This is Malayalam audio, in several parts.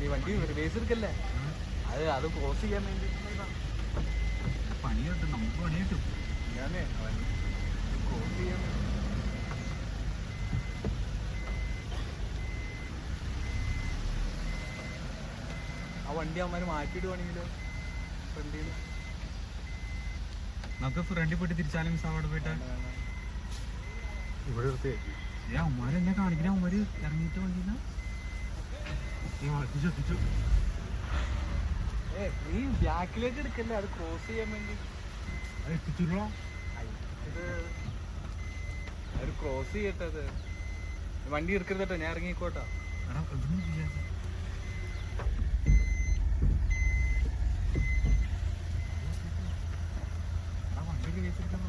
നീ വണ്ടി റിവേഴ്സ് എടുക്കല്ലേ, അത് ക്രോസ് ചെയ്യാൻ വേണ്ടി പണി കിട്ടും, നമുക്ക് പണി കിട്ടും. ഞാനേ ക്രോസ് ചെയ്യാൻ ആ വണ്ടി അവന്മാർ മാറ്റിയിടുവാണെങ്കിലോ ഫ്രണ്ടിൽ നിന്ന്. നമുക്ക് ഫ്രണ്ടിൽ പോയിട്ട് തിരിച്ചാലും മിസ് അവിടെ പോയിട്ട് ഇവിടെ എടുത്തേ അവന്മാരെന്നെ കാണിക്കണ, അവന്മാര് ഇറങ്ങിയിട്ട് വണ്ടിന്ന് നീ ബാക്കിലേക്ക് എടുക്കല്ലേ, അത് ക്രോസ് ചെയ്യാൻ വേണ്ടി എത്തിച്ചുള്ളോ. ഇത് അവർ ക്രോസ് ചെയ്യട്ടെ, അത് വണ്ടി എടുക്കരുതട്ടോ, ഞാൻ ഇറങ്ങിക്കോട്ടോ. എടാ ഇതൊന്നും ചെയ്യാതെ വണ്ടിക്ക് വെച്ചിരിക്കാൻ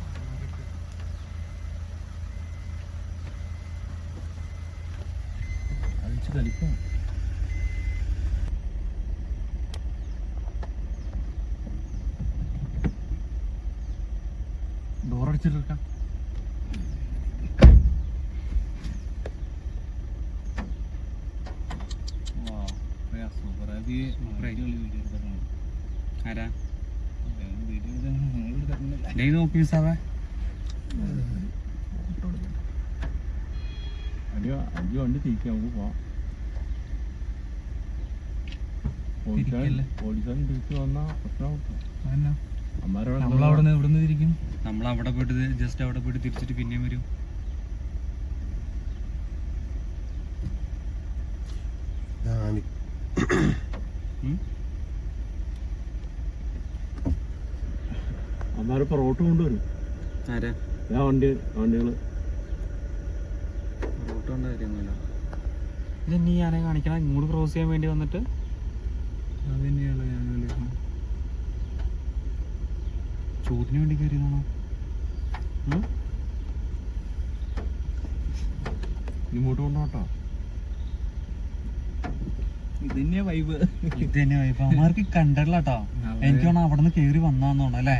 അടിച്ച് കളിക്കാം. ഡോറടിച്ചിട്ടെടുക്കാം. നോക്കി സാവേ അടി വണ്ടി തിരിക്കാം, നമുക്ക് പോവാം. പോലീസുകാരൻ തിരിച്ചു വന്നാൽ പ്രശ്നമാവും. നമ്മളവിടെ ഇവിടുന്ന് തിരിക്കും, നമ്മളവിടെ പോയിട്ട് ജസ്റ്റ് അവിടെ പോയിട്ട് തിരിച്ചിട്ട് പിന്നെയും വരും. അമ്മാരിപ്പോ റോട്ട് കൊണ്ടുവരും. ആരാ വണ്ടികള് റോട്ട് കൊണ്ട കാര്യമൊന്നുമില്ല. ഇതെന്നീ ഞാനെ കാണിക്കണം, ഇങ്ങോട്ട് ക്രോസ് ചെയ്യാൻ വേണ്ടി വന്നിട്ട് അത് തന്നെയാണ് ഞാൻ ചോദിന് വേണ്ടി കയറിയതാണോ? ഇങ്ങോട്ട് കൊണ്ടോട്ടോ. ഇത് തന്നെ വൈബ്. അമ്മമാർക്ക് കണ്ടല്ലോ കേട്ടോ. എനിക്ക് തോന്നുന്നു അവിടെ നിന്ന് കയറി വന്നാന്ന് തോന്നുന്നു അല്ലേ.